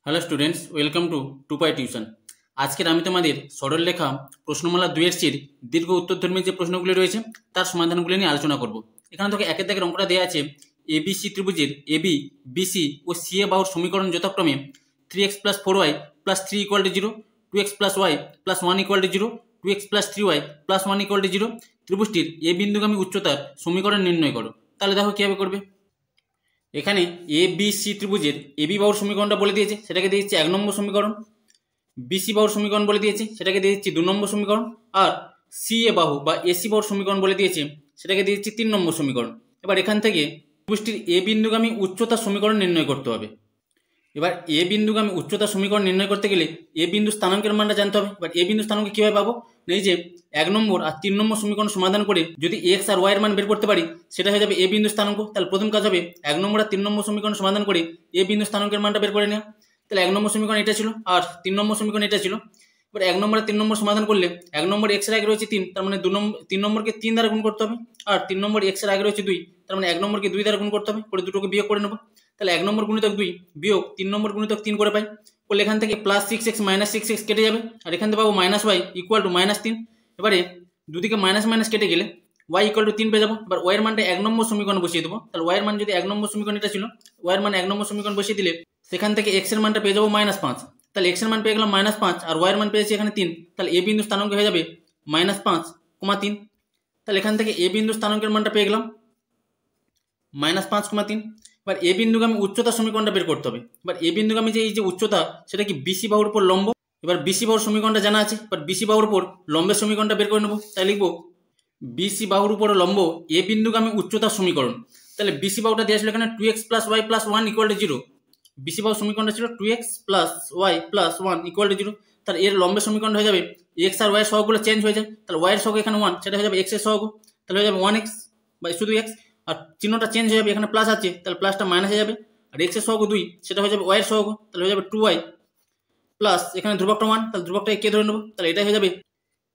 Hello students, welcome to Tupai tuition. আজকের আমি তোমাদের সরলরেখা প্রশ্নমালা 2 এর চেয়ে দীর্ঘ উত্তরধর্মী যে প্রশ্নগুলি রয়েছে তার সমাধানগুলি নিয়ে আলোচনা করব। এখানে তোকে একের দাগের অঙ্কটা দেওয়া আছে এবিসি ত্রিভুজের এবি, বিসি ও সিএ বাহুর সমীকরণ যথাক্রমে 3x + 4y + 3 = 0, 2x + y + 1 = 0, 2x + 3y + 1 = 0 ত্রিভুজটির এ বিন্দুগামী উচ্চতার সমীকরণ নির্ণয় করো। তাহলে দেখো কীভাবে করবে। এখানে এ বি সি ত্রিভুজের এবি বাহুর সমীকরণটা বলে দিয়েছে, সেটাকে দিয়ে দিচ্ছি 1 নম্বর সমীকরণ। বিসি বাহুর সমীকরণ বলে দিয়েছে, সেটাকে দিয়ে দিচ্ছি 2 নম্বর সমীকরণ। আর সি এ বাহু বা এসি বাহুর সমীকরণ বলে দিয়েছে, সেটাকে দিয়ে দিচ্ছি 3 নম্বর সমীকরণ। এবার এখান থেকে ত্রিভুজটির এ বিন্দুগামী উচ্চতার সমীকরণ নির্ণয় করতে হবে। এবার এ বিন্দুগামী উচ্চতার সমীকরণ নির্ণয় করতে গেলে এ বিন্দু স্থানাঙ্কের মানটা জানতে হবে। এবার এ বিন্দু স্থানাঙ্ক কীভাবে পাবো? এই যে 1 নম্বর আর 3 নম্বর সমীকরণ সমাধান করে যদি এক্স আর ওয়াই এর মান বের করতে পারি, সেটা হয়ে যাবে এ বিন্দু স্থানাঙ্ক। তাহলে প্রথম কাজ হবে 1 নম্বর আর 3 নম্বর সমীকরণ সমাধান করে এ বিন্দু স্থানাঙ্কের মানটা বের করে নেওয়া। তাহলে 1 নম্বর সমীকরণ এটা ছিল আর 3 নম্বর সমীকরণ এটা ছিল। এবার 1 নম্বর আর 3 নম্বর সমাধান করলে 1 নম্বর এক্স এর আগে রয়েছে 3, তার মানে 3 নম্বরকে 3 দ্বারা গুণ করতে হবে। আর 3 নম্বর এক্স এর আগে রয়েছে 2, তার মানে 1 নম্বরকে 2 দ্বারা গুণ করতে হবে, করে দুটোকে বিয়োগ করে নেবো। তাহলে 1 নম্বর গুণিতক 2 বিয়োগ 3 নম্বর গুণিতক 3 করে পাই। করলে এখান থেকে +6x - 6x কেটে যাবে, আর এখান থেকে পাবো -y = -3। এবারে দুদিকে মাইনাস মাইনাস কেটে গেলে y = 3 পেয়ে যাবো। এবার y এর মানটা 1 নম্বর সমীকরণ বসিয়ে দেবো। তাহলে y এর মান যদি 1 নম্বর সমীকরণ এটা ছিল, y এর মান 1 নম্বর সমীকরণ বসিয়ে দিলে সেখান থেকে x এর মানটা পেয়ে যাবো -5। তাহলে x এর মান পেয়ে গেলাম -5 আর y এর মান পেয়েছি এখানে 3। তাহলে a বিন্দু স্থানাঙ্ক হয়ে যাবে -5, 3। তাহলে এখান থেকে a বিন্দু স্থানাঙ্কের মানটা পেয়ে গেলাম -5, 3। এবার এ বিন্দুগামী উচ্চতা সমীকরণটা বের করতে হবে। এবার এ বিন্দুগামী যে এই যে উচ্চতা, সেটা কি বিসি বাহুর উপর লম্ব। এবার বিসি বাহুর সমীকরণটা জানা আছে, এবার বিসি বাহুর উপর লম্বের সমীকরণটা বের করে নেবো। তাই লিখবো বিসি বাহুর উপর লম্ব এ বিন্দুগামী উচ্চতার সমীকরণ। তাহলে বিসি বাহুটা দেওয়া ছিল এখানে 2x + y + 1 = 0। বিসি বাহুর সমীকরণটা ছিল 2x + y + 1 = 0। তাহলে এর লম্বের সমীকরণ হয়ে যাবে x আর y এর সহগগুলো চেঞ্জ হয়ে যায়। তাহলে y এর সহগ এখানে 1, সেটা হয়ে যাবে x এর সহগ। তাহলে হয়ে যাবে 1x বা শুধু x, আর চিহ্নটা চেঞ্জ হয়ে যাবে, এখানে প্লাস আছে তাহলে প্লাসটা মাইনাস হয়ে যাবে। আর x এর সহগ 2, সেটা হয়ে যাবে y এর সহগ, তাহলে হয়ে যাবে 2y প্লাস এখানে ধ্রুবকটা 1, তাহলে ধ্রুবকটাকে কে ধরে নেবো। তাহলে এটাই হয়ে যাবে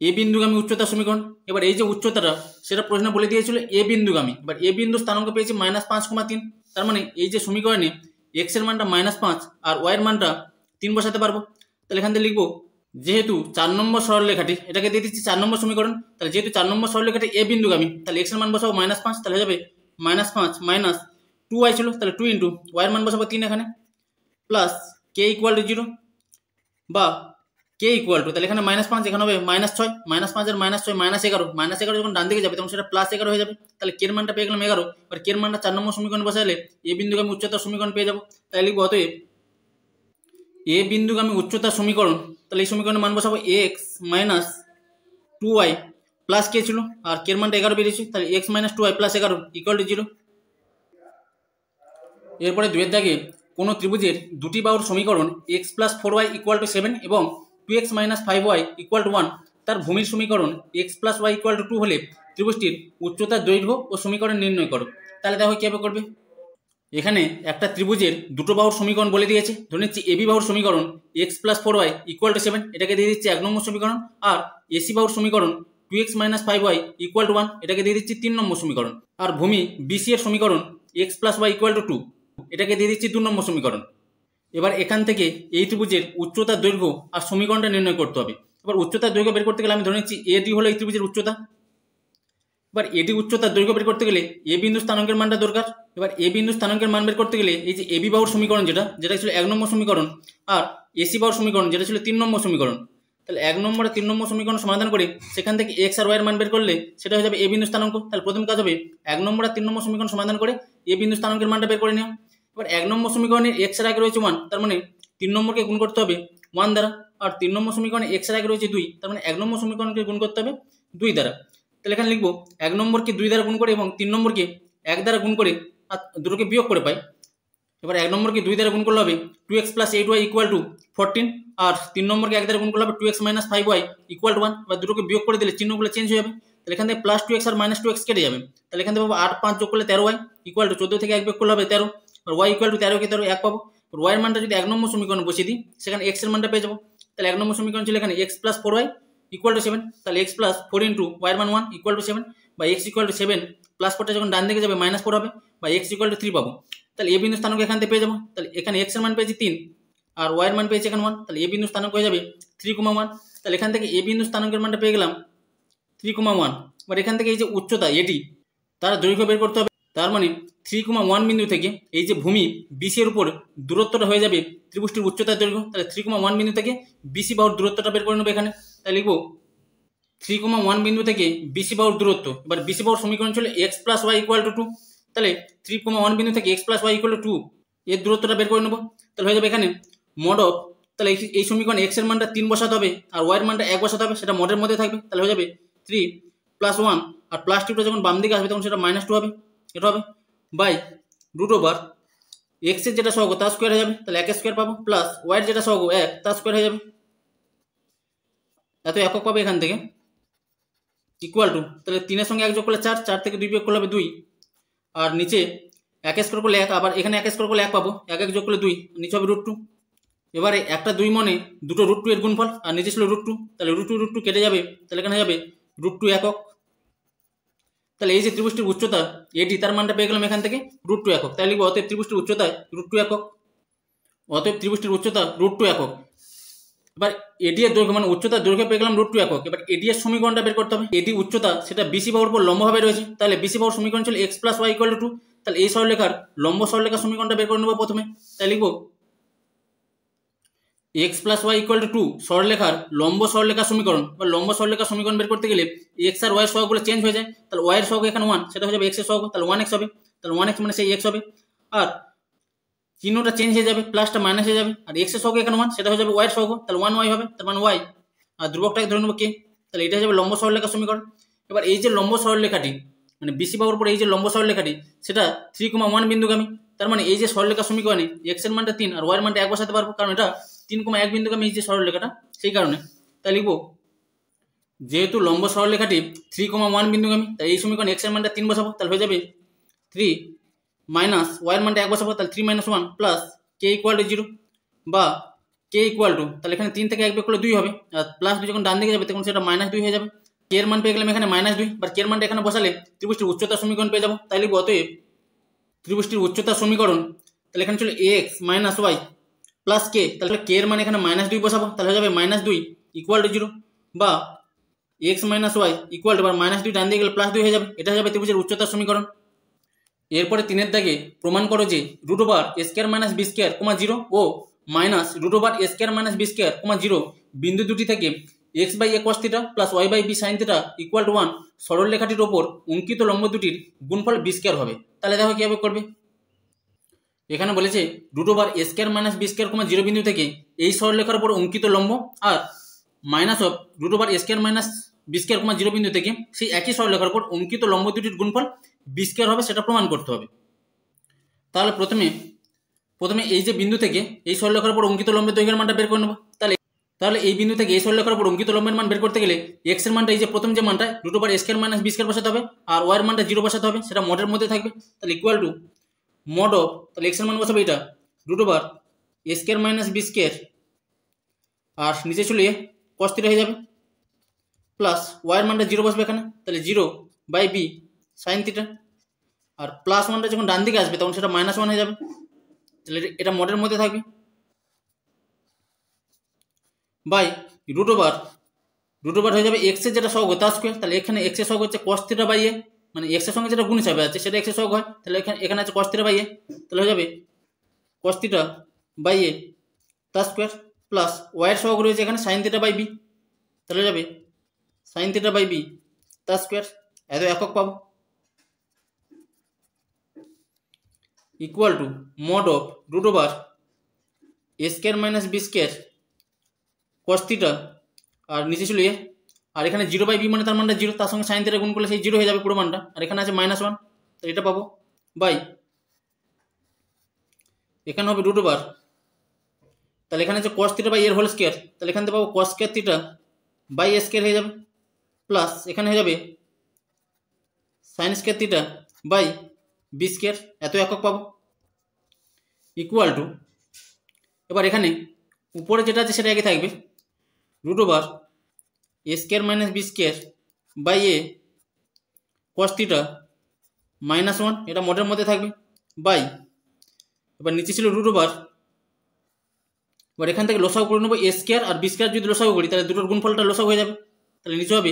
এ বিন্দুগামী উচ্চতার সমীকরণ। এবার এই যে উচ্চতাটা, সেটা প্রশ্ন বলে দিয়েছিল এ বিন্দুগামী। এবার এ বিন্দু স্থানাঙ্ক পেয়েছি -5, 3। তার মানে এই যে সমীকরণে x এর মানটা -5 আর y এর মানটা 3 বসাতে পারবো। তাহলে এখান থেকে লিখবো যেহেতু 4 নম্বর সরলরেখাটি, এটাকে দিয়ে দিচ্ছি 4 নম্বর সমীকরণ। তাহলে যেহেতু 4 নম্বর সরলরেখাটি এ বিন্দুগামী, তাহলে x এর মান বসাবো -5, তাহলে হয়ে যাবে -5 - 2y ছিল, তাহলে 2 × y এর মান বসাবো 3 এখানে, প্লাস k = 0 বা k = তাহলে এখানে -5, এখানে হবে -6, -5 আর -6 -11, -11 যখন ডান দিকে যাবে তখন সেটা +11 হয়ে যাবে। তাহলে k এর মানটা পেয়ে গেলাম 11। আর k এর মানটা 4 নম্বর সমীকরণ বসালে এ বিন্দুগামী উচ্চতার সমীকরণ পেয়ে যাবো। তাই লিখবো অতএব এ বিন্দুগামী উচ্চতার সমীকরণ। তাহলে এই সমীকরণের মান বসাবো x - 2y প্লাস k ছিল, আর k এর মানটা 11 বেরিয়েছে, তাহলে x - 2y + 11 = 0। এরপরে 2 এর দাগে কোনো ত্রিভুজের দুটি বাহুর সমীকরণ x + 4y = 7 এবং 2x - 5y = 1, তার ভূমির সমীকরণ x + y = 2 হলে ত্রিভুজটির উচ্চতার দৈর্ঘ্য ও সমীকরণ নির্ণয় করো। তাহলে দেখো কীভাবে করবে। এখানে একটা ত্রিভুজের দুটো বাহুর সমীকরণ বলে দিয়েছে। ধরে নিচ্ছি এবি বাহুর সমীকরণ x + 4y = 7, এটাকে দিয়ে দিচ্ছি 1 নম্বর সমীকরণ। আর এসি বাহুর সমীকরণ 2x - 5y = 1, এটাকে দিয়ে দিচ্ছি 3 নম্বর সমীকরণ। আর ভূমি বিসি এর সমীকরণ x + y = 2, এটাকে দিয়ে দিচ্ছি 2 নম্বর সমীকরণ। এবার এখান থেকে এই ত্রিভুজের উচ্চতার দৈর্ঘ্য আর সমীকরণটা নির্ণয় করতে হবে। এবার উচ্চতার দৈর্ঘ্য বের করতে গেলে আমি ধরে নিচ্ছি এডি হলো এই ত্রিভুজের উচ্চতা। এবার এডি উচ্চতার দৈর্ঘ্য বের করতে গেলে এ বিন্দু স্থানাঙ্কের মানটা দরকার। এবার এ বিন্দু স্থানাঙ্কের মান বের করতে গেলে এই যে এবি বাহুর সমীকরণ যেটা ছিল 1 নম্বর সমীকরণ, আর এসি বাহুর সমীকরণ যেটা ছিল 3 নম্বর সমীকরণ, তাহলে 1 নম্বর আর 3 নম্বর সমীকরণ সমাধান করে সেখান থেকে x আর y এর মান বের করলে সেটা হয়ে যাবে এ বিন্দু স্থানাঙ্ক। তাহলে প্রথম কাজ হবে 1 নম্বর আর 3 নম্বর সমীকরণ সমাধান করে এ বিন্দু স্থানাঙ্কের মানটা বের করে নেওয়া। এবার 1 নম্বর সমীকরণে x এর আগে রয়েছে 1, তার মানে 3 নম্বরকে গুণ করতে হবে 1 দ্বারা। আর 3 নম্বর সমীকরণে x এর আগে রয়েছে 2, তার মানে 1 নম্বর সমীকরণকে গুণ করতে হবে 2 দ্বারা। তাহলে এখানে লিখবো 1 নম্বরকে 2 দ্বারা গুণ করে এবং 3 নম্বরকে 1 দ্বারা গুণ করে আর দুটোকে বিয়োগ করে পাই। এবার 1 নম্বরকে 2 দ্বারা গুণ করলে হবে 2x + 8y = 14, আর 3 নম্বরকে 1 দ্বারা গুণ করলে হবে 2x - 5y = 1। এবার দুটোকে বিয়োগ করে দিলে চিহ্নগুলো চেঞ্জ হয়ে যাবে। তাহলে এখান থেকে +2x আর -2x কেটে যাবে। তাহলে এখান থেকে পাবো 8 5 যোগ করলে 13y = 14 থেকে 1 বিয়োগ করলে হবে 13। আর y = 13 কে 13 1 পাবো। আর y এর মানটা যদি 1 নম্বর সমীকরণ বসিয়ে দিই, সেখানে x এর মানটা পেয়ে যাবো। তাহলে 1 নম্বর সমীকরণ ছিল এখানে x + 4y = 7, তাহলে x + 4 × y এর মান 1 = 7, বা x = 7 +4টা যখন ডান দিকে যাবে -4 হবে, বা x = 3 পাবো। তাহলে এ বিন্দু স্থানাঙ্ক এখান থেকে পেয়ে যাবো। তাহলে এখানে x এর মান পেয়েছি 3, আর ওয়াইয়ের মান পেয়েছি এখানে 1, তাহলে এ বিন্দু স্থানাঙ্ক হয়ে যাবে 3,1। তাহলে এখান থেকে এ বিন্দু স্থানাঙ্কের মানটা পেয়ে গেলাম 3,1। এবার এখান থেকে এই যে উচ্চতা এটি তার দৈর্ঘ্য বের করতে হবে। তার মানে 3,1 বিন্দু থেকে এই যে ভূমি বিসি এর উপর দূরত্বটা হয়ে যাবে ত্রিভুজটির উচ্চতার দৈর্ঘ্য। তাহলে 3,1 বিন্দু থেকে বিসি বাহুর দূরত্বটা বের করে নেবো এখানে। তাই লিখবো 3,1 বিন্দু থেকে বিসি বাহুর দূরত্ব। এবার বিসি বাহুর সমীকরণ ছিল x plus y equal to 2। তাহলে 3,1 বিন্দু থেকে x plus y equal to 2 এর দূরত্বটা বের করে নেবো। তাহলে হয়ে যাবে এখানে মড অফ, তাহলে এই সমীকরণ x এর মানটা 3 বসাতে হবে আর y এর মানটা 1 বসাতে হবে, সেটা মডের মধ্যে থাকবে। তাহলে হয়ে যাবে 3 প্লাস 1 আর প্লাস 2টা যখন বাম দিকে আসবে তখন সেটা -2 হবে, এটা হবে বাই রুট ওভার এক্স এর যেটা সহগ তার স্কোয়ার হয়ে যাবে, তাহলে 1 স্কোয়ার পাবো, প্লাস ওয়াই এর যেটা সহগ 1 তার স্কোয়ার হয়ে যাবে, এত একক পাবে এখান থেকে ইকুয়াল টু, তাহলে 3 এর সঙ্গে 1 যোগ করলে 4, 4 থেকে 2 বিয়োগ করলে হবে 2, আর নিচে 1 স্কোয়ার করলে 1, আবার এখানে 1 স্কোয়ার করলে 1 পাবো, 1 যোগ করলে 2, নিচে হবে √2। এবারে একটা 2 মানে দুটো √2 এর গুণফল, আর নিচে ছিল √2, তাহলে √2 কেটে যাবে, তাহলে এখানে যাবে √2 একক। তাহলে এই যে ত্রিভুজটির উচ্চতা এটি তার মানটা পেয়ে গেলাম এখান থেকে √2 একক। তাহলে লিখবো অতএব ত্রিভুজটির উচ্চতা √2 একক, অতএব ত্রিভুজটির উচ্চতা √2 একক। এবার এডি এর দৈর্ঘ্য মানে উচ্চতা দৈর্ঘ্য পেয়ে গেলাম √2 একক। এবার এডি এর সমীকরণটা বের করতে হবে। এডি উচ্চতা সেটা বিসি বাহুর উপর লম্বভাবে রয়েছে, তাহলে বিসি বাহুর সমীকরণ ছিল x plus y equal to 2। তাহলে এই সরলরেখার লম্ব সরলরেখার সমীকরণটা বের করে নেবো প্রথমে। তাই লিখবো x plus y equal to 2 সরলরেখার লম্ব সরলরেখার সমীকরণ। বা লম্ব সরলরেখার সমীকরণ বের করতে গেলে x আর y এর সহগগুলো চেঞ্জ হয়ে যায়, তাহলে y এর সহগ এখানে 1, সেটা হয়ে যাবে x এর সহগ, তাহলে 1x হবে, তাহলে 1x মানে সেই x হবে, আর চিহ্নটা চেঞ্জ হয়ে যাবে, প্লাসটা মাইনাস হয়ে যাবে, আর x এর সহগ এখানে 1, সেটা হয়ে যাবে y এর সহগ, তাহলে 1y হবে, তার মানে y, আর ধ্রুবকটাকে ধরে নেবো k। তাহলে এটা হয়ে যাবে লম্ব সরলরেখার সমীকরণ। এবার এই যে লম্ব সরলরেখাটি মানে বিসি বাহুর উপর এই যে লম্ব সরলরেখাটি সেটা 3,1 বিন্দুগামী, তার মানে এই যে সরলরেখার সমীকরণে x এর মানটা 3 আর y এর মানটা 1 বসাতে পারবো, কারণ এটা 3,1 বিন্দুগামী এই যে সরলরেখাটা, সেই কারণে। তাই লিখবো যেহেতু লম্ব সরলরেখাটি 3,1 বিন্দুগামী, তাই এই সমীকরণ x এর মানটা 3 বসাবো, তাহলে হয়ে যাবে 3 মাইনাস ওয়াই এর মানটা 1 বসাবো, তাহলে 3 - 1 প্লাস k ইকুয়াল টু 0, বা k ইকুয়াল টু, তাহলে এখানে 3 থেকে 1 বিয়োগ করলে 2 হবে, আর প্লাস 2 যখন ডান দিকে যাবে তখন সেটা -2 হয়ে যাবে। k এর মান পেয়ে গেলাম এখানে -2, আর k এর মানটা এখানে বসালে ত্রিভুজটির উচ্চতার সমীকরণ পেয়ে যাবো। তাই লিখবো অতএব ত্রিভুজটির উচ্চতার সমীকরণ, তাহলে এখানে ছিল x minus y plus k, তাহলে k এর মান এখানে -2 বসাবো, তাহলে হয়ে যাবে -2 ইকুয়াল টু 0, বা x minus y equal to, বা -2 ডান দিকে গেলে +2 হয়ে যাবে, এটা হয়ে যাবে ত্রিভুজের উচ্চতার সমীকরণ। এরপরে 3 এর দাগে প্রমাণ করো যে √a² - b² 0 ও -√a² - b² 0 বিন্দু দুটি থেকে x/a cos θ plus y/b sin θ equal to 1 সরল রেখাটির ওপর অঙ্কিত লম্ব দুটির গুণফল b² হবে। তাহলে দেখো কিভাবে করবে। এখানে বলেছে √a² - b² 0 বিন্দু থেকে এই সরলরেখার উপর অঙ্কিত লম্ব, আর মাইনাস অফ √a² - b² 0 বিন্দু থেকে সেই একই সরলরেখার উপর অঙ্কিত লম্ব দুটির গুণফল b² হবে, সেটা প্রমাণ করতে হবে। তাহলে প্রথমে এই যে বিন্দু থেকে এই সরলরেখার উপর অঙ্কিত লম্বের দৈর্ঘ্যের মানটা বের করে নেব। তাহলে এই বিন্দু থেকে এই সরলরেখার উপর অঙ্কিত লম্বের মান বের করতে গেলে x এর মানটা এই যে প্রথম যে মানটা √a² - b² বসাতে হবে, আর y এর মানটা 0 বসাতে হবে, সেটা মডের মধ্যে থাকবে। তাহলে ইকুয়াল টু মড অফ, তাহলে x এর মান বসাবে এটা √a² - b², আর নিচে চলে cos θ হয়ে যাবে, প্লাস y এর মানটা 0 বসবে এখানে, তাহলে 0/b sin θ, আর প্লাস 1টা যখন ডান দিকে আসবে তখন সেটা -1 হয়ে যাবে, তাহলে এটা মডের মধ্যে থাকবে, বাই √a হয়ে যাবে x এর যেটা সহগ তার স্কোয়ার। তাহলে এখানে x এর সহগ হচ্ছে cos θ/a, মানে x এর সঙ্গে যেটা গুণ হিসাবে আছে সেটা x এর সহগ হয়, তাহলে এখানে আছে cos θ/a, তাহলে হয়ে যাবে cos θ/a তার স্কোয়ার, প্লাস y এর সহগ রয়েছে এখানে sin θ/b, তাহলে হয়ে যাবে sin θ/b তার স্কোয়ার, এত একক পাবো, equal to mod of √a² - b² cos θ, আর নিচে ছিল আর এখানে 0/b মানে তার মানটা 0, তার সঙ্গে sin θ গুণ করলে সেই 0 হয়ে যাবে পুরো মানটা, আর এখানে আছে -1, তো এটা পাবো, বাই এখানে হবে √a, তাহলে এখানে আছে cos θ/a এর হোল স্কোয়ার, তাহলে এখান থেকে পাবো cos² θ/a² হয়ে যাবে, প্লাস এখানে হয়ে যাবে sin² θ/b², এত একক পাবো, ইকুয়াল টু, এবার এখানে উপরে যেটা আছে সেটা একই থাকবে √a² - b² cos θ -1, এটা মডের মধ্যে থাকবে, বাই এবার নিচে ছিল √a এবার এখান থেকে লসাগু করে নেবো এ স্কোয়ার আর বি স্কোয়ার যদি লসাগু করি তাহলে দুটোর গুণফলটা লসাগু হয়ে যাবে, তাহলে নিচে হবে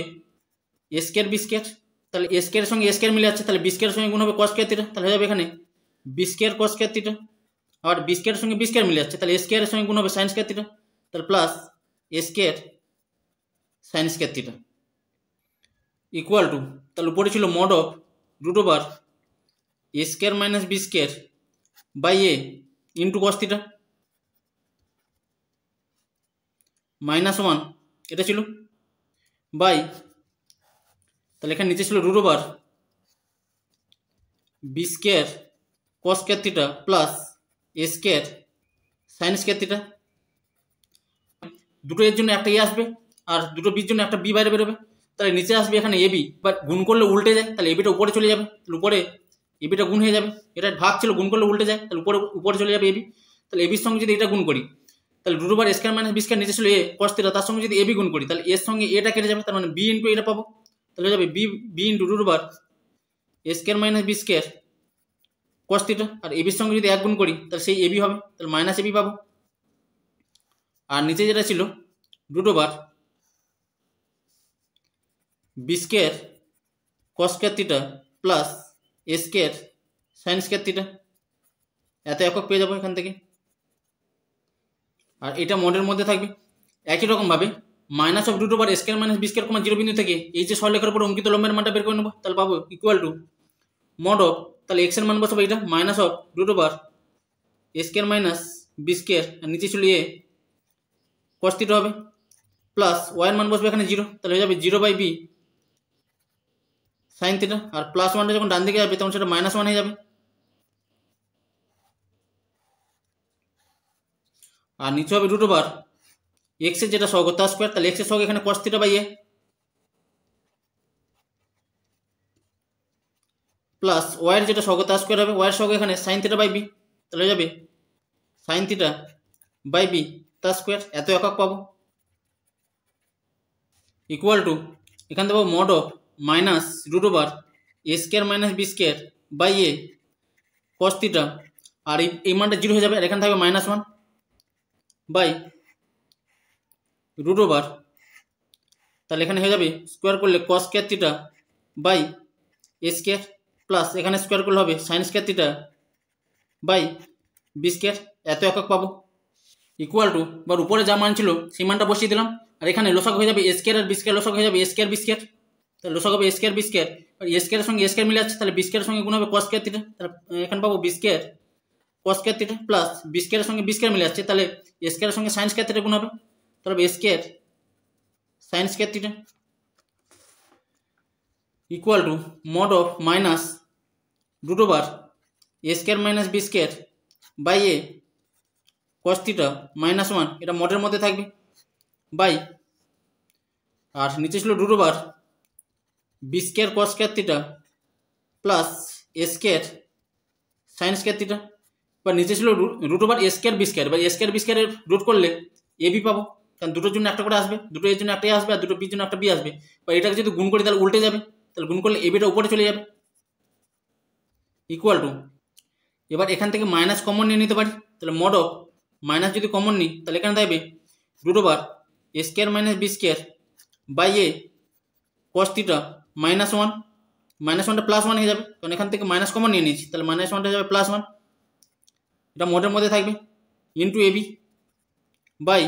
এ স্কোয়ার বি স্কোয়ার, তাহলে এ স্কোয়ারের সঙ্গে এ স্কোয়ার মিলে যাচ্ছে, তাহলে বি স্কোয়ারের সঙ্গে গুণ হবে কস স্কোয়ার থিটা, তাহলে হয়ে যাবে এখানে B square cos square theta. আর বি স্কোয়ারের সঙ্গে বি স্কোয়ার মিলে যাচ্ছে, তাহলে এ স্কোয়ারের সঙ্গে গুণ হবে সাইন স্কোয়ার থিটা, তাহলে plus A square sine square theta equal to, তাহলে উপরে ছিল mod of root over A square minus B square by A into cos theta -1 এটা ছিল বাই, তাহলে এখানে নিচে ছিল root over B square cos square theta plus এ square sine square theta. দুটো এর জন্য একটা এ আসবে আর দুটো বির জন্য একটা বি বাইরে বেরোবে, তাহলে নিচে আসবে এখানে এবি, বাট গুণ করলে উল্টে যায়, তাহলে এবিটা উপরে চলে যাবে, তাহলে উপরে এবিটা গুণ হয়ে যাবে, এটা ভাগ ছিল গুণ করলে উল্টে যায়, তাহলে উপরে চলে যাবে এবি, তাহলে এবির সঙ্গে যদি এটা গুণ করি তাহলে root over square minus B square নিচে ছিল এ কস থিটা, তার সঙ্গে যদি এবি গুণ করি তাহলে এর সঙ্গে এটা কেটে যাবে, তার মানে বি ইন্টু এটা পাবো, তাহলে হয়ে যাবে B into root over square minus B square cos theta, আর এবির সঙ্গে যদি 1 গুণ করি তাহলে সেই এবি হবে, তাহলে মাইনাস এবি পাবো। আর নিচে যেটা ছিল root over B square cos square theta plus A square sine square theta, এত একক পেয়ে যাবো এখান থেকে। আর এটা মডের মধ্যে থাকবে। একই রকমভাবে minus of root over square minus B square comma 0 বিন্দু থেকে এই যে সরলরেখার উপর অঙ্কিত লম্বের মানটা বের করে নেবো, তাহলে পাবো ইকুয়াল টু মড অফ, তাহলে এক্স এর মান বসাবো এটা minus of root over square minus B square, আর নিচে ছিল এ কস থিটা হবে প্লাস ওয়াই এর মান বসবে এখানে 0, তাহলে হয়ে যাবে 0 বাই বি সাইন থিটা, আর প্লাস 1টা যখন ডান দিকে যাবে তখন সেটা -1 হয়ে যাবে, আর নিচে হবে রুট ওভার এক্স এর যেটা সহগ তার স্কোয়ার, তাহলে এক্স এর সহগ এখানে cos theta by a plus Y এর যেটা সহগ তার স্কোয়ার হবে, ওয়াই এর সহগ এখানে সাইন থিটা বাই বি, তাহলে হয়ে যাবে সাইন থিটা বাই বি তার স্কোয়ার, এত একক পাবো ইকুয়াল টু এখান থেকে পাবো mod of minus root over A square minus B square by A cos theta, আর এই মানটা 0 হয়ে যাবে, আর এখানে থাকবে -1 বাই রুট ওভার, তাহলে এখানে হয়ে যাবে স্কোয়ার করলে cos square theta by a square plus এখানে স্কোয়ার করলে হবে sine square theta by b square, এত একক পাবো ইকুয়াল টু, বা উপরে যা মান ছিল সেই মানটা বসিয়ে দিলাম, আর এখানে লসাগু হয়ে যাবে এ স্কোয়ার আর বি স্কোয়ার, লসাগু হয়ে যাবে এ স্কোয়ার বি স্কোয়ার, তাহলে লসাগু হবে এ স্কোয়ার বি স্কোয়ার, আর এ স্কোয়ারের সঙ্গে এ স্কোয়ার মিলে যাচ্ছে, তাহলে বি স্কোয়ারের সঙ্গে গুণ হবে কস স্কয়ার থিটা, তাহলে এখানে পাবো b square cos square theta plus b স্কোয়ারের সঙ্গে বি স্কোয়ার মিলে যাচ্ছে, তাহলে এ স্কোয়ারের সঙ্গে সাইন স্কয়ার থিটা গুণ হবে, তাহলে A square sine square theta equal to mod of minus root over A square minus B square by A cos theta -1, এটা মডের মধ্যে থাকবে বাই, আর নিচে ছিল root over B square cos square theta plus এ স্কোয়ার সাইন স্কয়ার থিটা, বা নিচে ছিল রুট ওভার এ স্কোয়ার বি স্কোয়ার, বা এ স্কোয়ার বি স্কোয়ারের রুট করলে এ বি পাবো, কারণ দুটোর জন্য একটা করে আসবে, দুটো এর জন্য একটা আসবে আর দুটো বির জন্য একটা বি আসবে, বা এটাকে যদি গুণ করি তাহলে উল্টে যাবে, তাহলে গুণ করলে এবিটা উপরে চলে যাবে ইকুয়াল টু, এবার এখান থেকে মাইনাস কমন নিয়ে নিতে পারি, তাহলে মড অফ মাইনাস যদি কমন নিই তাহলে এখানে থাকবে root over A square minus B square by A cos theta -1, -1টা +1 হয়ে যাবে, কারণ এখান থেকে মাইনাস কমন নিয়ে নিয়েছি, তাহলে -1টা হয়ে যাবে +1, এটা মডের মধ্যে থাকবে ইন্টু এবি বাই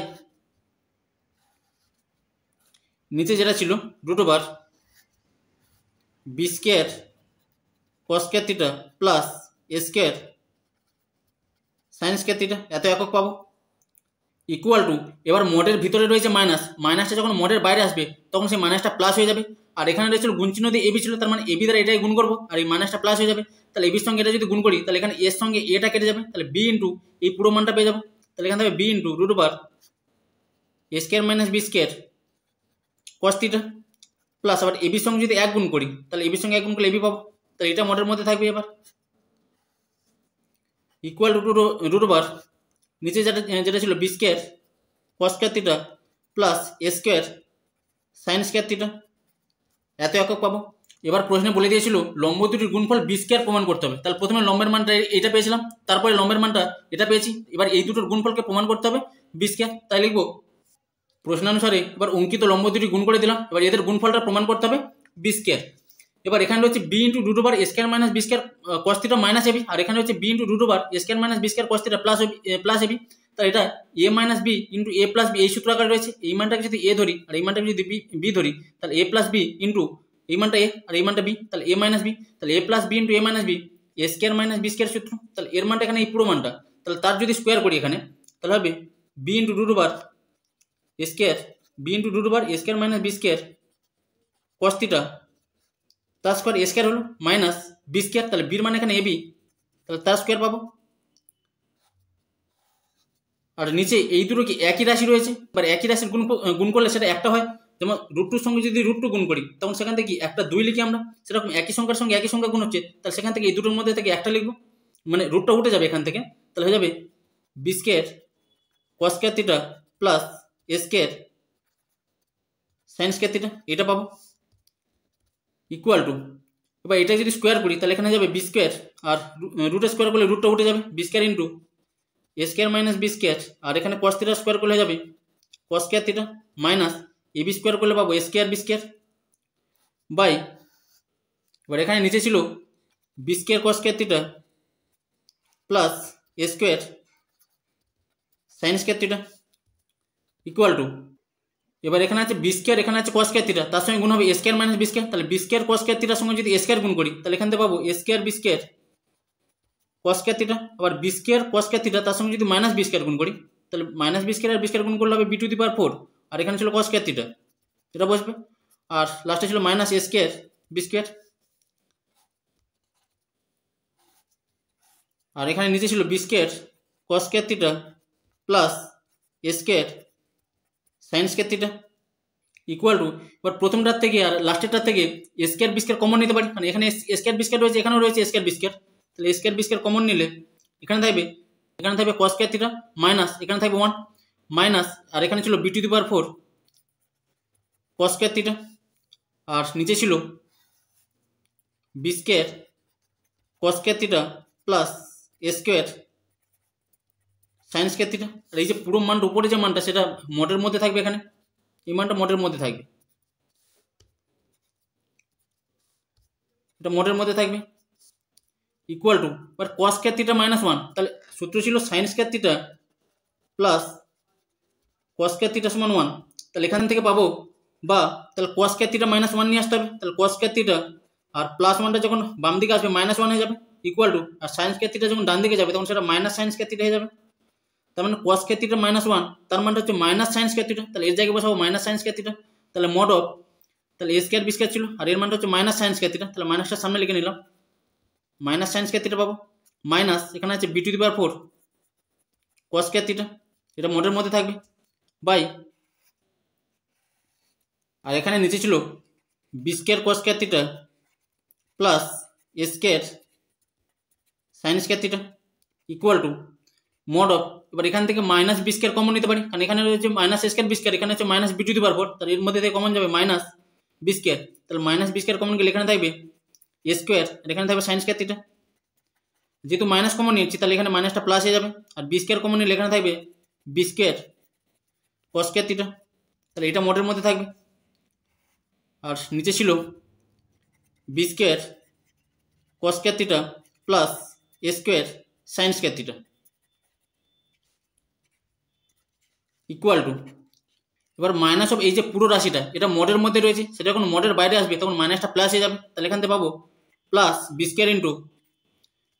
নিচে যেটা ছিল root over B square cos square theta plus এ স্কোয়ার সাইন স্কয়ার থিটা, এত একক পাবো ইকুয়াল টু, এবার মডের ভিতরে রয়েছে মাইনাসটা যখন মডের বাইরে আসবে তখন সেই মাইনাসটা প্লাস হয়ে যাবে, আর এখানে রয়েছিল গুণ চিহ্ন দিয়ে এবি ছিল, তার মানে এবি দ্বারা এটাই গুণ করবো, আর এই মাইনাসটা প্লাস হয়ে যাবে, তাহলে এবির সঙ্গে এটা যদি গুণ করি তাহলে এখানে এর সঙ্গে এটা কেটে যাবে, তাহলে বি ইন্টু এই পুরো মানটা পেয়ে যাবো, তাহলে এখানে থাকবে বি ইন্টু রুট ওভার এ square minus B square cos theta plus আবার এবির সঙ্গে যদি 1 গুণ করি তাহলে এবির সঙ্গে 1 গুণ করলে এবি পাবো, তাহলে এটা মডের মধ্যে থাকবে এবার ইকুয়াল টু রুট ওভার নিচে যেটা ছিল B square cos square theta plus এ স্কোয়ার সাইন স্কয়ার থিটা, এত একক পাবো। এবার প্রশ্নে বলে দিয়েছিল লম্ব দুটির গুণফল বি স্কয়ার প্রমাণ করতে হবে, তাহলে প্রথমে লম্বের মানটা এটা পেয়েছিলাম, তারপরে লম্বের মানটা এটা পেয়েছি, এবার এই দুটোর গুণফলকে প্রমাণ করতে হবে, বি স্কোয়ার, তাই লিখবো প্রশ্নানুসারে এবার অঙ্কিত লম্ব দুটি গুণ করে দিলাম। এবার এদের গুণফলটা প্রমাণ করতে হবে বি স্কোয়ার। এবার এখানে রয়েছে বি ইন্টু রুট ওভার এ square minus B square cos theta minus AB, আর এখানে হচ্ছে বি ইন্টু রুট ওভার এ square minus B square cos theta plus AB. তাহলে এটা A minus B into A plus B এই সূত্র আকারে রয়েছে। এই মানটাকে যদি এ ধরি আর এই মানটাকে যদি বি ধরি, তাহলে এ প্লাস বি ইন্টু এই মানটা এ আর এই মানটা বি, তাহলে এ মাইনাস বি, তাহলে এ plus B into A minus B A square minus B square সূত্র। তাহলে এর মানটা এখানে এই পুরো মানটা, তাহলে তার যদি স্কোয়ার করি এখানে, তাহলে হবে বি ইন্টু রুট ওভার এ square B into root over এ square minus B square cos theta তার স্কোয়ার এ স্কোয়ার হলো মাইনাস বি স্কোয়ার, তাহলে বির মানে এখানে এ বি, তাহলে তার স্কোয়ার পাবো। আর নিচে এই দুটো কি একই রাশি রয়েছে, এবার একই রাশির গুণ করলে সেটা একটা হয়। যেমন রুট টুর সঙ্গে যদি রুট টু গুণ করি তখন সেখান থেকে একটা 2 লিখি আমরা, সেরকম একই সংখ্যার সঙ্গে একই সংখ্যা গুণ হচ্ছে, তাহলে সেখান থেকে এই দুটোর মধ্যে থেকে একটা লিখবো, মানে রুটটা উঠে যাবে এখান থেকে, তাহলে হয়ে যাবে B square cos square theta plus এ স্কোয়ার সাইন স্কোয়ার থিটা, এটা পাবো ইকুয়াল টু, এবার এটা যদি স্কোয়ার করি তাহলে এখানে যাবে বি স্কোয়ার, আর রুটে স্কোয়ার করলে রুটটা উঠে যাবে, বি স্কোয়ার ইন্টু এ স্কোয়ার মাইনাস বি স্কোয়ার, আর এখানে কস থিটা স্কোয়ার করলে যাবে cos square theta minus a b square করলে পাবো এ স্কোয়ার বি স্কোয়ার বাই, এবার এখানে নিচে ছিল B square cos square theta plus A square sine square theta equal to, এবার এখানে আছে বি স্কোয়ার এখানে আছে কস স্কোয়ার থিটা, তার সঙ্গে গুণ হবে A square minus B square, তাহলে বি স্কোয়ার কস স্কোয়ার থিটার সঙ্গে যদি এ স্কোয়ার গুণ করি তাহলে এখান থেকে পাবো এ square B square cos square theta, আবার B square cos square theta তার সঙ্গে যদি মাইনাস বি স্কোয়ার গুণ করি তাহলে মাইনাস বি স্কোয়ার আর বি স্কোয়ার গুণ করলে হবে বি টু দি পাওয়ার 4, আর এখানে ছিল কস স্কোয়ার থিটা, এটা বসবে, আর লাস্টে ছিল minus a square B square, আর এখানে নিচে ছিল B square cos square theta plus A square sine square theta equal to, এবার প্রথমটার থেকে আর লাস্টেরটার থেকে a square B square common নিতে পারি, মানে এখানে এ স্কোয়ার বি স্কোয়ার রয়েছে, এখানেও রয়েছে এ স্কোয়ার বি স্কোয়ার, তাহলে A square B square common নিলে এখানে থাকবে কস স্কোয়ার থিটা মাইনাস এখানে থাকবে 1 মাইনাস, আর এখানে ছিল B to the power 4 cos square theta, আর নিচে ছিল B square cos square theta plus এ স্কোয়ার সাইন স্কোয়ার থিটা, আর এই যে পুরো মানটা উপরে যে মানটা সেটা মডের মধ্যে থাকবে, এখানে এই মানটা মডের মধ্যে থাকবে, এটা মডের মধ্যে থাকবে ইকুয়াল টু, এবার কস স্কোয়ার থিটা মাইনাস 1, তাহলে সূত্র ছিল sign square theta plus cos square theta সমান 1, তাহলে এখান থেকে পাবো, বা তাহলে কস স্কোয়ার থিটা মাইনাস 1 নিয়ে আসতে হবে, তাহলে কস স্কোয়ার থিটা আর প্লাস 1টা যখন বাম দিকে আসবে মাইনাস 1 হয়ে যাবে ইকুয়াল টু, আর সাইন স্কোয়ার থিটা যখন ডান দিকে যাবে তখন সেটা মাইনাস সাইন স্কোয়ার থিটা হয়ে যাবে, তার মানে কস স্কোয়ার থিটা মাইনাস 1 তার মানে হচ্ছে মাইনাস সাইন স্কোয়ার থিটা, তাহলে এর জায়গায় বসাবো মাইনাস সাইন স্কোয়ার থিটা, তাহলে মড অফ, তাহলে এ স্কোয়ার বি স্কোয়ার ছিল আর এর মানটা হচ্ছে মাইনাস সাইন স্কোয়ার থিটা, তাহলে মাইনাসটা সামনে লিখে নিলাম, মাইনাস সাইন স্কোয়ার থিটা পাবো মাইনাস এখানে আছে b to the power 4 cos square theta, এটা মডের মধ্যে থাকবে বাই, আর এখানে নিচে ছিল B square cos square theta plus A square sine square theta equal to mod of, এবার এখান থেকে মাইনাস বি স্কোয়ার কমন নিতে পারি, কারণ এখানে রয়েছে minus a square B square, এখানে হচ্ছে minus B to the power 4, তাহলে এর মধ্যে থেকে কমন যাবে মাইনাস বি স্কোয়ার, তাহলে মাইনাস বি স্কোয়ার কমন গেলে এখানে থাকবে এ স্কোয়ার আর এখানে থাকবে সাইন স্কোয়ার থিটা, যেহেতু মাইনাস কমন নিচ্ছি তাহলে এখানে মাইনাসটা প্লাস হয়ে যাবে, আর বি স্কোয়ার কমন নিলে এখানে থাকবে b square cos square theta, তাহলে এটা মডের মধ্যে থাকবে, আর নিচে ছিল B square cos square theta plus A square sine square theta equal to, এবার মাইনাস অফ এই যে পুরো রাশিটা এটা মডের মধ্যে রয়েছে, সেটা যখন মডের বাইরে আসবে তখন মাইনাসটা প্লাস হয়ে যাবে, তাহলে এখান থেকে পাবো plus B square into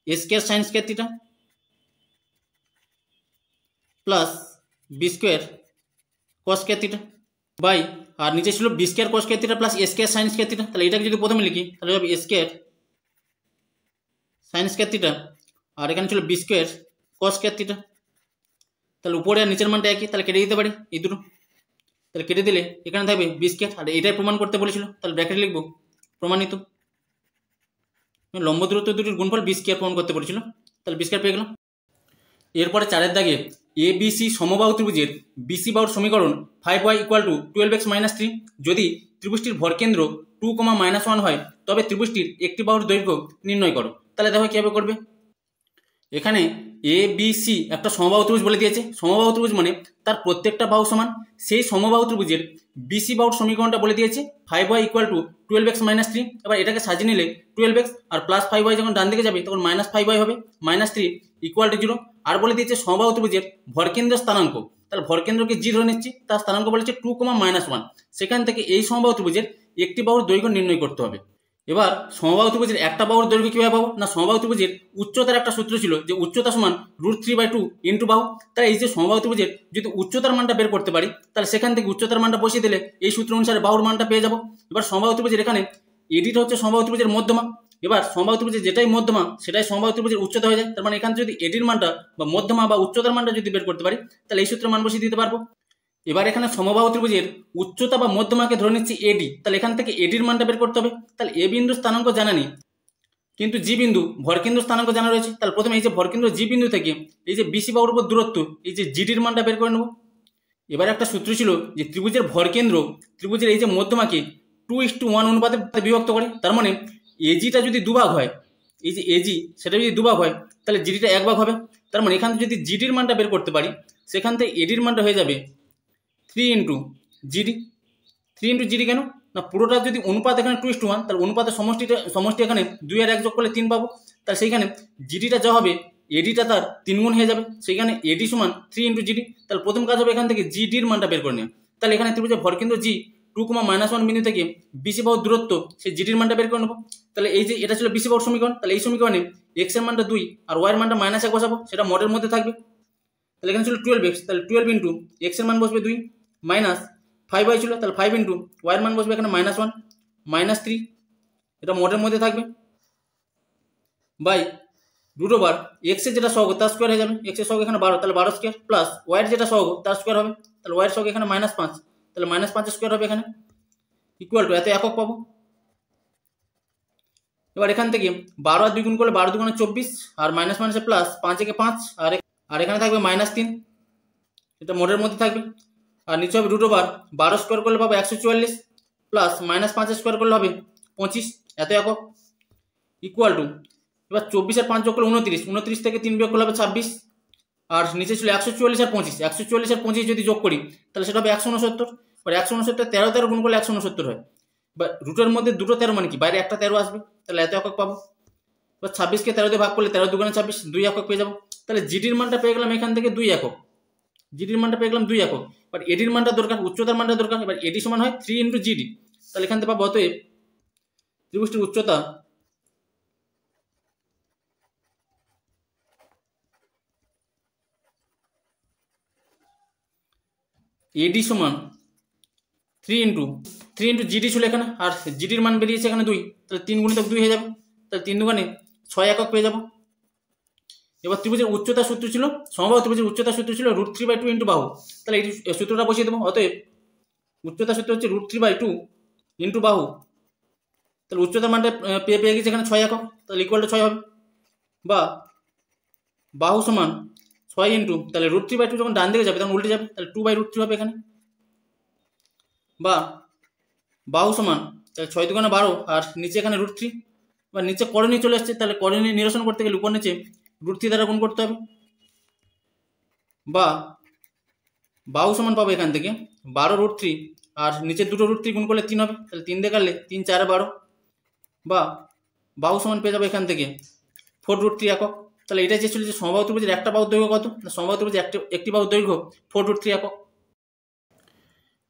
A square sine square theta plus B square cos square theta by, আর নিচে ছিল B square cos square theta plus এ স্কোয়ার সাইন স্কোয়ার থিটা, তাহলে এটাকে যদি প্রথমে লিখি তাহলে হবে A square sine square theta, আর এখানে ছিল B square cos square theta, তাহলে উপরে আর নিচের মানটা একই, তাহলে কেটে দিতে পারি এই দুটো, তাহলে কেটে দিলে এখানে থাকবে বি স্কোয়ার, আর এটাই প্রমাণ করতে বলেছিল, তাহলে ব্র্যাকেটে লিখবো প্রমাণিত, লম্ব দূরত্ব দুটির গুণফল বি স্কোয়ার প্রমাণ করতে বলেছিল, তাহলে বি স্কোয়ার পেয়ে গেলাম। এরপরে 4 দাগে এ বি সি সমবাহু ত্রিভুজের বিসি বাহুর সমীকরণ 5y = 12x - 3 যদি ত্রিভুজটির ভরকেন্দ্র 2, -1 হয় তবে ত্রিভুজটির একটি বাহুর দৈর্ঘ্য নির্ণয় করো, তাহলে দেখো কিভাবে করবে। এখানে এ বি সি একটা সমবাহু ত্রিভুজ বলে দিয়েছে। সমবাহু ত্রিভুজ মানে তার প্রত্যেকটা বাহু সমান। সেই সমবাহু ত্রিভুজের বিসি বাহুর সমীকরণটা বলে দিয়েছে 5y = 12x - 3। এবার এটাকে সাজিয়ে নিলে 12x আর প্লাস 5y যখন ডান দিকে যাবে তখন -5y হবে, -3 = 0। আর বলে দিয়েছে সমবাহু ত্রিভুজের ভরকেন্দ্র স্থানাঙ্ক, তাহলে ভরকেন্দ্রকে জি ধরে নিচ্ছি, তার স্থানাঙ্ক বলেছে 2, -1। সেখান থেকে এই সমবাহু ত্রিভুজের একটি বাহুর দৈর্ঘ্য নির্ণয় করতে হবে। এবার সমবাহু ত্রিভুজের একটা বাহুর দৈর্ঘ্য কিভাবে পাবো না, সমবাহু ত্রিভুজের উচ্চতার একটা সূত্র ছিল যে উচ্চতা সমান √3/2 ইন্টু বাহু। তাই এই যে সমবাহু ত্রিভুজের যদি উচ্চতার মানটা বের করতে পারি তাহলে সেখান থেকে উচ্চতার মানটা বসিয়ে দিলে এই সূত্র অনুসারে বাহুর মানটা পেয়ে যাবো। এবার সমবাহু ত্রিভুজের এখানে এডিটা হচ্ছে সমবাহু ত্রিভুজের মধ্যমা। এবার সমবাহু ত্রিভুজের যেটাই মধ্যমা সেটাই সমবাহু ত্রিভুজের উচ্চতা হয়ে যায়। তার মানে এখানে যদি এডির মানটা বা মধ্যমা বা উচ্চতার মানটা যদি বের করতে পারি তাহলে এই সূত্রের মান বসিয়ে দিতে পারবো। এবার এখানে সমবাহু ত্রিভুজের উচ্চতা বা মধ্যমাকে ধরে নিচ্ছি এডি, তাহলে এখান থেকে এডির মানটা বের করতে হবে। তাহলে এ বিন্দুর স্থানাঙ্ক জানা নেই, কিন্তু জি বিন্দু ভরকেন্দ্র স্থানাঙ্ক জানা রয়েছে। তাহলে প্রথমে এই যে ভরকেন্দ্র জি বিন্দু থেকে এই যে বিসি বাহুর উপর দূরত্ব এই যে জিডির মানটা বের করে নেব। এবার একটা সূত্র ছিল যে ত্রিভুজের ভরকেন্দ্র ত্রিভুজের এই যে মধ্যমাকে 2:1 অনুপাতে বিভক্ত করে। তার মানে এজিটা যদি দুভাগ হয়, এই যে এজি সেটা যদি দুভাগ হয় তাহলে জিডিটা এক ভাগ হবে। তার মানে এখান থেকে যদি জিডির মানটা বের করতে পারি সেখান থেকে এডির মানটা হয়ে যাবে 3 × জিডি। 3 × জিডি কেন না, পুরোটা যদি অনুপাত এখানে 2:1 তাহলে অনুপাতের সমষ্টি এখানে 2 আর 1 যোগ করলে 3 পাবো। তাহলে সেইখানে জিডিটা যা হবে এডিটা তার 3 গুণ হয়ে যাবে। সেইখানে এডি সমান 3 × জিডি। তাহলে প্রথম কাজ হবে এখান থেকে জিডির মানটা বের করে নেওয়া। তাহলে এখানে ত্রিভুজের ভরকেন্দ্র জি 2, -1 বিন্দু থেকে বিসি বাহুর দূরত্ব সেই জিডির মানটা বের করে নেবো। তাহলে এই যে এটা ছিল বিসি বাহুর সমীকরণ, তাহলে এই সমীকরণে এক্স এর মানটা 2 আর ওয়াই এর মানটা -1 বসাবো, সেটা মডের মধ্যে থাকবে। তাহলে এখানে ছিল 12x, তাহলে 12 × এক্স এর মান বসবে 2 মাইনাস 5y ছিল, তাহলে 5 × ওয়াই এর মান বসবে এখানে -1 -3, এটা মোডের মধ্যে থাকবে বাই √, এক্স এর যেটা সহগ তার স্কোয়ার হয়ে যাবে, এক্স এর সহগ এখানে 12 তাহলে 12 স্কোয়ার প্লাস ওয়াই এর যেটা সহগ তার স্কোয়ার হবে, তাহলে ওয়াই এর সহগ এখানে -5 তাহলে -5 স্কোয়ার হবে এখানে ইকুয়াল টু এত একক পাবো। এবার এখান থেকে 12 আর 2 গুণ করলে 12 × 24 আর মাইনাস মাইনাসে প্লাস 5 × 5 আর এখানে থাকবে -3, এটা মোডের মধ্যে থাকবে। আর নিচে হবে √, 12 স্কোয়ার করলে পাবো 144 প্লাস -5 স্কোয়ার করলে হবে 25 এত একক ইকুয়াল টু, এবার 24 আর 5 যোগ করলে 29, 29 থেকে 3 বিয়োগ করলে হবে 26, আর নিচে ছিল 144 আর 25, 144 আর 25 যদি যোগ করি তাহলে সেটা হবে 169। এবার 169 13 গুণ করলে 169 হয়। বা রুটের মধ্যে দুটো 13 মানে কি বাইরে একটা 13 আসবে, তাহলে এত একক পাবো। এবার 26কে 13 দিয়ে ভাগ করলে 13 × 2 = 26, 2 একক পেয়ে যাবো। তাহলে জিডির মানটা পেয়ে গেলাম এখান থেকে 2 একক, জিডির মানটা পেয়ে গেলাম 2 একক। এবার এডির মানটা দরকার, উচ্চতার মানটা দরকার। এবার এডি সমান হয় 3 × জিডি, তাহলে এখান থেকে পাবো অতএব ত্রিভুজটির উচ্চতা এডি সমান 3 × জিডি ছিল এখানে, আর জিডির মান বেরিয়েছে এখানে 2, তাহলে 3 × 2 হয়ে যাবে, তাহলে 3 × 2 = 6 একক পেয়ে যাবো। এবার ত্রিভুজের উচ্চতা সূত্র ছিল, সমবাহু ত্রিভুজের উচ্চতা সূত্র ছিল √3/2 ইন্টু বাহু, তাহলে এই সূত্রটা বসিয়ে দেবো। অতএব উচ্চতা সূত্র হচ্ছে √3/2 ইন্টু বাহু, তাহলে উচ্চতার মানটা পেয়ে গেছে এখানে 6 একক, তাহলে ইকুয়াল টু 6 হবে। বা বাহু সমান 6 ইন্টু, তাহলে √3/2 যখন ডান দিকে যাবে তখন উল্টে যাবে, তাহলে 2/√3 হবে এখানে। বা বাহু সমান তাহলে 6 × 2 = 12 আর নিচে এখানে √3, বা নিচে করণীয় চলে আসছে, তাহলে করণীয় নিরসন করতে গেলে উপর নিচে √3 দ্বারা গুণ করতে হবে। বা বাহু সমান পাবো এখান থেকে 12√3 আর নিচে দুটো √3 গুণ করলে 3 হবে, তাহলে 3 দিয়ে কাটলে 3 × 4 = 12। বা বাহু সমান পেয়ে যাবো এখান থেকে 4√3 একক। তাহলে এটা চেয়েছিল যে সমবাহু ত্রিভুজের একটা বাহুর দৈর্ঘ্য কত, না সমবাহু ত্রিভুজের একটি বাহুর দৈর্ঘ্য 4√3 একক।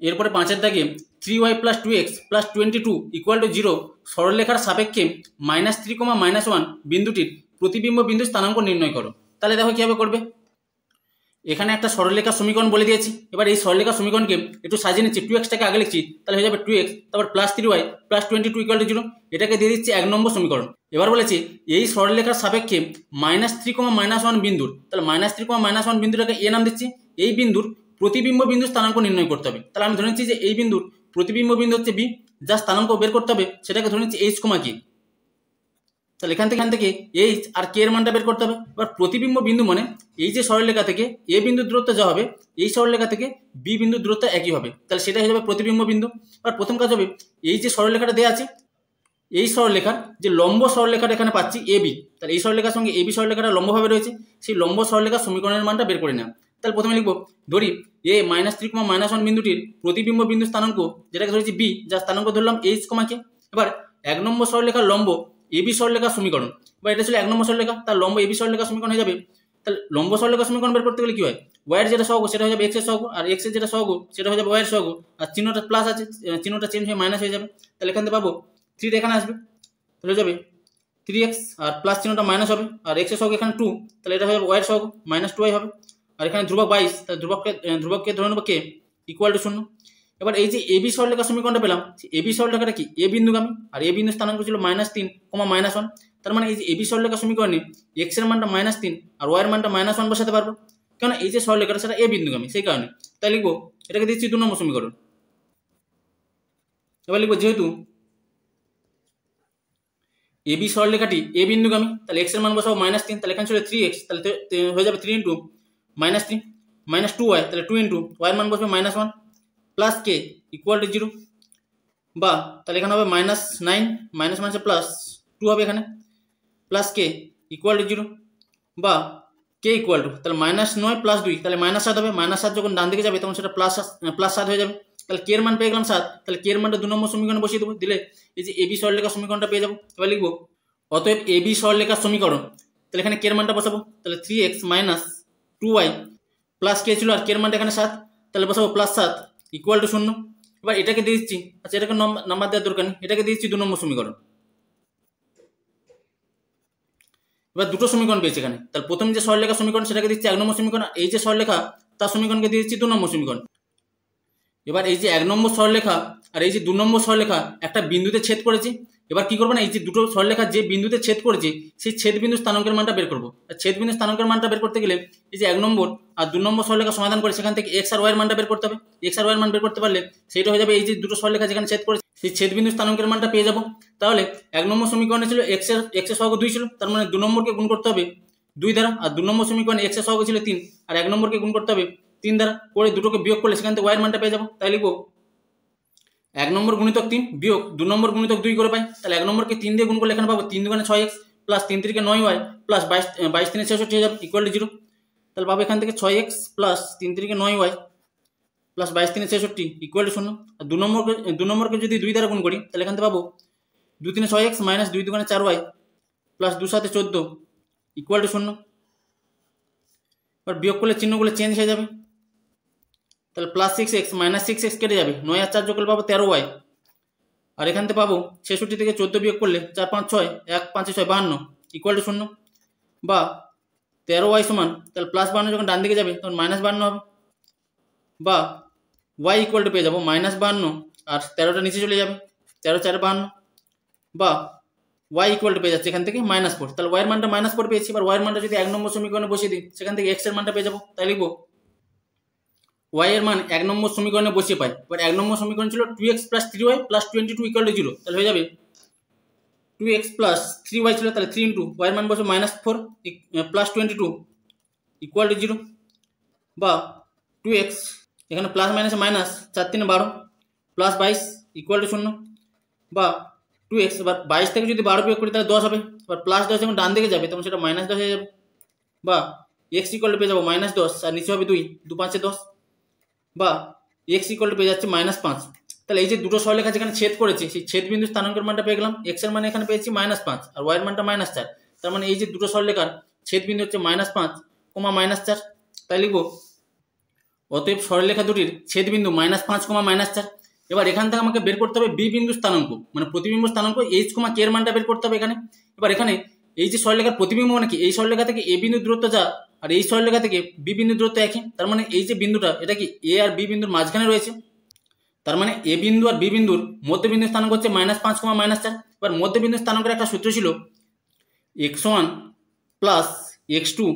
এরপরে 5 দাগে 3y + 2x + 22 = 0 সরলরেখার সাপেক্ষে -3, -1 বিন্দুটির প্রতিবিম্ব বিন্দু স্থানাঙ্ক নির্ণয় করো। তাহলে দেখো কীভাবে করবে। এখানে একটা সরলরেখার সমীকরণ বলে দিয়েছি। এবার এই সরলরেখার সমীকরণকে একটু সাজিয়ে নিচ্ছি, 2x-টাকে আগে লিখছি, তাহলে হয়ে যাবে 2x, তারপর +3y + 22 = 0, এটাকে দিয়ে দিচ্ছি 1 নম্বর সমীকরণ। এবার বলেছি এই সরলরেখার সাপেক্ষে -3, -1 বিন্দুর, তাহলে -3, -1 বিন্দুটাকে এ নাম দিচ্ছি। এই বিন্দুর প্রতিবিম্ব বিন্দু স্থানাঙ্ক নির্ণয় করতে হবে। তাহলে আমি ধরে নিচ্ছি যে এই বিন্দুর প্রতিবিম্ব বিন্দু হচ্ছে বি, যা স্থানাঙ্ক বের করতে হবে সেটাকে ধরে নিচ্ছি h, কে। তাহলে এখান থেকে এইচ আর কে এর মানটা বের করতে হবে। এবার প্রতিবিম্ব বিন্দু মানে এই যে সরলরেখা থেকে এ বিন্দুর দূরত্ব যা হবে এই সরলরেখা থেকে বি বিন্দুর দূরত্ব একই হবে, তাহলে সেটা হয়ে যাবে প্রতিবিম্ব বিন্দু। আর প্রথম কাজ হবে এই যে সরলরেখাটা দেওয়া আছে এই সরলরেখার যে লম্ব সরলরেখাটা এখানে পাচ্ছি এবি, তাহলে এই সরলরেখার সঙ্গে এবি সরলরেখাটা লম্বভাবে রয়েছে, সেই লম্ব সরলরেখার সমীকরণের মানটা বের করে নেওয়া। তাহলে প্রথমে লিখবো, ধরি এ -3, -1 বিন্দুটির প্রতিবিম্ব বিন্দু স্থানাঙ্ক যেটাকে ধরেছি বি, যার স্থানাঙ্ক ধরলাম এইচ, কে। এবার 1 নম্বর সরলরেখার লম্ব এবি সরলরেখার সমীকরণ, বা এটা ছিল 1 নম্বর সরলরেখা, তার লম্ব এবি সরলরেখার সমীকরণ হয়ে যাবে। তাহলে লম্ব সরলরেখার সমীকরণ বের করতে গেলে কি হয়, ওয়াইয়ের যেটা সহগ সেটা হয়ে যাবে এক্স এর সহগ, আর এক্স এর যেটা সহগ সেটা হয়ে যাবে ওয়াইয়ের সহগ, আর চিহ্নটা প্লাস আছে, চিহ্নটা চেঞ্জ হয়ে মাইনাস হয়ে যাবে। তাহলে এখান থেকে পাবো 3 এখানে আসবে, তাহলে হয়ে যাবে 3x, আর প্লাস চিহ্নটা মাইনাস হবে, আর এক্স এর সহগ এখানে 2, তাহলে এটা হয়ে যাবে ওয়াইয়ের সহগ -2y হবে। আর এখানে ধ্রুবক 22, তাহলে ধ্রুবককে ধরে নেবো কে ইকুয়াল টু 0। এবার এই যে এবি সরলরেখার সমীকরণটা পেলাম, এবি সরলরেখাটা কি এ বিন্দুগামী, আর এ বিন্দু স্থানাঙ্ক ছিল -3, -1। তার মানে এই যে এবি সরলরেখার সমীকরণে এক্স এর মানটা -3 আর ওয়াই এর মানটা -1 বসাতে পারবো, কারণ এই যে সরলরেখাটা সেটা এ বিন্দুগামী, সেই কারণে। তাই লিখবো, এটাকে দিচ্ছি 2 নম্বর সমীকরণ। এবার লিখবো, যেহেতু এবি সরলরেখাটি এ বিন্দুগামী, তাহলে এক্স এর মান বসাবো -3, তাহলে এখানে ছিল 3x, তাহলে হয়ে যাবে 3 × -3 -2y, তাহলে 2 × y এর মান বসবে -1 প্লাস কে ইকুয়াল টু 0, বা তাহলে এখানে হবে -9 মাইনাসে প্লাস 2 হবে এখানে, প্লাস কে ইকুয়াল টু 0, বা কে ইকুয়াল টু তাহলে -9 + 2, তাহলে -7 হবে। -7 যখন ডান দিকে যাবে তখন সেটা +7 হয়ে যাবে। তাহলে কে এর মান পেয়ে গেলাম 7, তাহলে কে এর মানটা 2 নম্বর সমীকরণে বসিয়ে দেবো, দিলে এই যে এবি সরলরেখার সমীকরণটা পেয়ে যাবো। এবার লিখবো, অতএব এবি সরলরেখার সমীকরণ, তাহলে এখানে কে এর মানটা বসাবো, তাহলে 3x - 2y প্লাস কে ছিল, আর কে এর মানটা এখানে 7, তাহলে বসাবো +7 ইকুয়াল টু 0। এবার এটাকে দিয়ে দিচ্ছি, আচ্ছা এটাকে নাম্বার দেওয়ার দরকার নেই, এটাকে দিয়ে দিচ্ছি 2 নম্বর সমীকরণ। এবার দুটো সমীকরণ পেয়েছি এখানে, তাহলে প্রথম যে সরলরেখার সমীকরণ সেটাকে দিচ্ছি 1 নম্বর সমীকরণ, এই যে সরলরেখা তার সমীকরণকে দিয়ে দিচ্ছি 2 নম্বর সমীকরণ। এবার এই যে 1 নম্বর সরলরেখা আর এই যে 2 নম্বর সরলরেখা একটা বিন্দুতে ছেদ করেছে, এবার কি করবো না, এই যে দুটো সরলরেখা যে বিন্দুতে ছেদ করেছে সেই ছেদ বিন্দু স্থানাঙ্কের মানটা বের করবো। আর ছেদ বিন্দু স্থানাঙ্কের মানটা বের করতে গেলে এই যে 1 নম্বর আর 2 নম্বর সরলরেখা সমাধান করে সেখান থেকে এক্স আর ওয়াই এর মানটা বের করতে হবে। এক্স আর ওয়াই এর মান বের করতে পারলে সেইটা হয়ে যাবে এই যে দুটো সরলরেখা যেখানে ছেদ করেছে সেই ছেদ বিন্দু স্থানাঙ্কের মানটা পেয়ে যাবো। তাহলে 1 নম্বর সমীকরণে ছিল এক্স এর সহগ 2 ছিল, তার মানে 2 নম্বরকে গুণ করতে হবে 2 দ্বারা, আর 2 নম্বর সমীকরণে এক্স এর সহগ ছিল 3, আর 1 নম্বরকে গুণ করতে হবে 3 দ্বারা, করে দুটোকে বিয়োগ করলে সেখান থেকে ওয়াই এর মানটা পেয়ে যাবো। তাই লিখবো 1 নম্বর গুণিতক 3 বিয়োগ 2 নম্বর গুণিতক 2 করে পাই, তাহলে 1 নম্বরকে 3 দিয়ে গুণ করলে এখানে পাবো 3 × 6x প্লাস 3 × 9y প্লাস 22 × 66 হয়ে যাবে ইকুয়াল টু 0। তাহলে পাবো এখান থেকে 6x plus 3 × 9y plus 22 × 66 equal to 0। আর 2 নম্বরকে যদি 2 দ্বারা গুণ করি তাহলে এখান থেকে পাবো 2 × 6x minus 2 × 4y plus 2 × 7 14 equal to 0। এবার বিয়োগ করলে চিহ্নগুলো চেঞ্জ হয়ে যাবে, তাহলে +6x - 6x কেটে যাবে, 9 আর 4 যোগ করলে পাবো 13y, আর এখান থেকে পাবো 66 থেকে 14 বিয়োগ করলে 4 5 6 1 5 6 52 ইকুয়াল টু 0, বা 13y সমান তাহলে +52 যখন ডান দিকে যাবে তখন -52 হবে, বা y ইকুয়াল টু পেয়ে যাবো -52 আর 13টা নিচে চলে যাবে 13 4 52, বা y ইকুয়াল টু পেয়ে যাচ্ছে এখান থেকে -4, তাহলে y এর মানটা -4 পেয়েছি। এবার y এর মানটা যদি 1 নম্বর সমীকরণে বসিয়ে দিই সেখান থেকে x এর মানটা পেয়ে যাবো। তাই লিখবো y এর মান 1 নম্বর সমীকরণে বসিয়ে পাই। এবার 1 নম্বর সমীকরণ ছিল 2x + 3y + 22 ইকুয়াল টু 0, তাহলে হয়ে যাবে 2x + 3y ছিল, তাহলে 3 × y এর মান বসে -4 প্লাস 22 ইকুয়াল টু 0, বা 2x এখানে প্লাস মাইনাসে মাইনাস 4 3 12 প্লাস 22 ইকুয়াল টু 0, বা 2x এবার 22 থেকে যদি 12 বিয়োগ করি তাহলে 10 হবে, এবার +10 যখন ডান দিকে যাবে তখন সেটা -10 হয়ে যাবে, বা x ইকুয়াল টু পেয়ে যাবো -10 আর নিচে হবে 2 2 5 10, বা x ইকুয়াল টু পেয়ে যাচ্ছে -5। তাহলে এই যে দুটো সরলরেখা যেখানে ছেদ করেছে সেই ছেদ বিন্দু স্থানাঙ্কের মানটা পেয়ে গেলাম, x এর মানে এখানে পেয়েছি -5 আর y এর মানটা -4, তার মানে এই যে দুটো সরলরেখার ছেদ বিন্দু হচ্ছে -5, -4। তাই লিখবো অতএব সরলরেখা দুটির ছেদ বিন্দু -5, -4। এবার এখান থেকে আমাকে বের করতে হবে বি বিন্দু স্থানাঙ্ক, মানে প্রতিবিম্ব স্থানাঙ্ক h, k এর মানটা বের করতে হবে এখানে। এবার এখানে এই যে সরলরেখার প্রতিবিম্ব মানে কি, এই সরলরেখা থেকে এ বিন্দু দূরত্ব যা আর এই সরলরেখা থেকে বি বিন্দু দূরত্ব একই, তার মানে এই যে বিন্দুটা এটা কি এ আর বি বিন্দুর মাঝখানে রয়েছে, তার মানে এ বিন্দু আর বি বিন্দুর মধ্যবিন্দু স্থানাঙ্ক হচ্ছে -5, -4। এবার মধ্যবিন্দু স্থানাঙ্কের একটা সূত্র ছিল x1 + x2/2,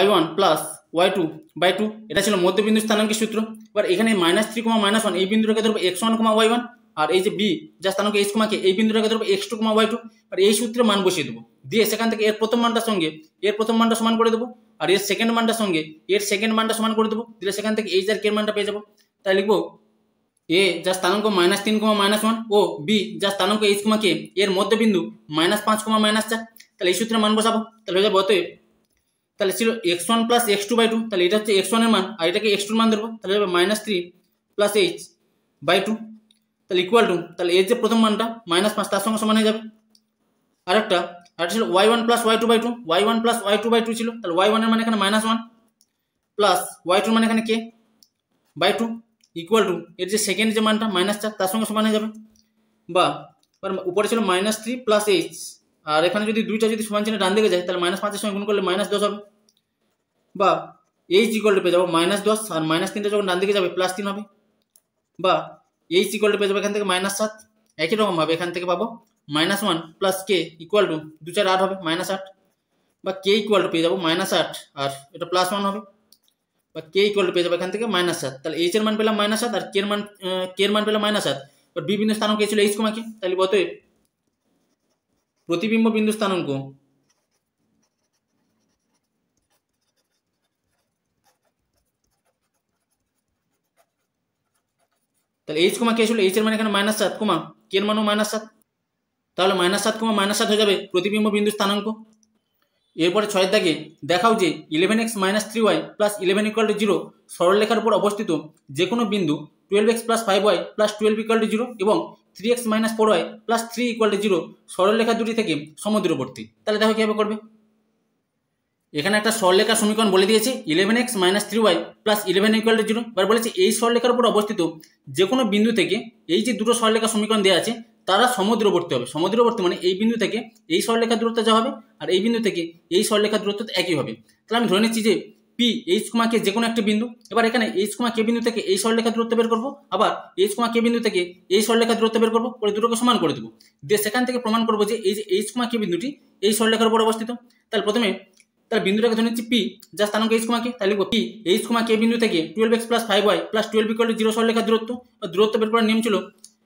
y1 + y2/2, এটা ছিল মধ্যবিন্দু স্থানাঙ্কের সূত্র। এবার এখানে -3, -1 এই বিন্দুটাকে ধরবো x1, y1, আর এই যে বি যা স্থানাঙ্ক h, k এই বিন্দুটাকে ধরবো x2, y2। আর এই সূত্রে মান বসিয়ে দেবো, দিয়ে সেখান থেকে এর প্রথম মানটার সঙ্গে এর প্রথম মানটা সমান করে দেবো, আর এর সেকেন্ড মানটার সঙ্গে এর সেকেন্ড মানটা সমান করে দেবো, দিলে সেখান থেকে h আর k এর মানটা পেয়ে যাবো। তাই লিখবো এ যার স্থানাঙ্ক -3, -1 ও বি যার স্থানাঙ্ক h, k এর মধ্যবিন্দু -5, -4। তাহলে এই সূত্রে মান বসাবো। তাহলে হয়ে যাবে অতএব, তাহলে ছিল x1 + x2/2, তাহলে এটা হচ্ছে x1 এর মান আর এটাকে x2 এর মান ধরবো। তাহলে যাবে -3 + h/2, তাহলে ইকুয়াল টু, তাহলে এর যে প্রথম মানটা -5 তার সঙ্গে সমান হয়ে যাবে। আরেকটা ছিল y1 + y2/2, y1 + y2/2 ছিল, তাহলে y1 এর মান এখানে -1 প্লাস y2 এর মান এখানে k/2 ইকুয়াল টু এর যে সেকেন্ড যে মানটা -4 তার সঙ্গে সমান হয়ে যাবে। বা উপরে ছিল -3 + h, আর এখানে যদি দুইটা যদি সমান চিহ্ন ডান দিকে যায় তাহলে -5 এর সঙ্গে গুণ করলে -10 হবে। বা h ইকুয়াল টু পেয়ে যাবো -10 আর -3টা যখন ডান দিকে যাবে +3 হবে। বা h ইকুয়াল টু পেয়ে যাবো এখান থেকে -7। একই রকম ভাবে এখান থেকে পাবো -1 + k ইকুয়াল টু 2 4 8 হবে -8। বা k ইকুয়াল টু পেয়ে যাবো -8 আর এটা +1 হবে। বা k ইকুয়াল টু পেয়ে যাবো এখান থেকে -7। তাহলে h এর মান পেলাম -7 আর k এর মান পেলাম -7। এবার বি বিন্দু স্থানাঙ্ক ছিল h, k, তাহলে অতএব প্রতিবিম্ব বিন্দু স্থানাঙ্ক তাহলে h, k ছিল, h এর মান এখানে -7, k এর মানও -7, তাহলে -7, -7 হয়ে যাবে প্রতিবিম্ব বিন্দু স্থানাঙ্ক। এরপরে 6 দাগে দেখাও যে 11x - 3y + 11 = 0 সরলরেখার উপর অবস্থিত যে কোনো বিন্দু 12x + 5y + 12 = 0 এবং 3x - 4y + 3 = 0 সরলরেখা দুটি থেকে সমদূরবর্তী। তাহলে দেখো কিভাবে করবে। এখানে একটা সরলরেখার সমীকরণ বলে দিয়েছে 11x - 3y + 11 = 0। এবার বলেছে এই সরলরেখার উপর অবস্থিত যে কোনো বিন্দু থেকে এই যে দুটো সরলরেখার সমীকরণ দেওয়া আছে তারা সমদূরবর্তী হবে। সমদূরবর্তী মানে এই বিন্দু থেকে এই সরলরেখার দূরত্ব যা হবে আর এই বিন্দু থেকে এই সরলরেখার দূরত্ব একই হবে। তাহলে আমি ধরে নিচ্ছি যে P, h, k যে কোনো একটা বিন্দু। এবার এখানে h, k বিন্দু থেকে এই সরলরেখার দূরত্ব বের করবো, আবার h, k বিন্দু থেকে এই সরলরেখার দূরত্ব বের করবো, করে দুটোকে সমান করে দেবো। দিয়ে সেখান থেকে প্রমাণ করবো যে এই যে h, k বিন্দুটি এই সরলরেখার উপর অবস্থিত। তাহলে প্রথমে বিন্দুটাকে ধরে নিচ্ছি P, যার স্থানাঙ্ক h, k, তাহলে লিখবো P, h, k বিন্দু থেকে 12x + 5y + 12 = 0 সরলরেখার দূরত্ব বের করার নিয়ম ছিল।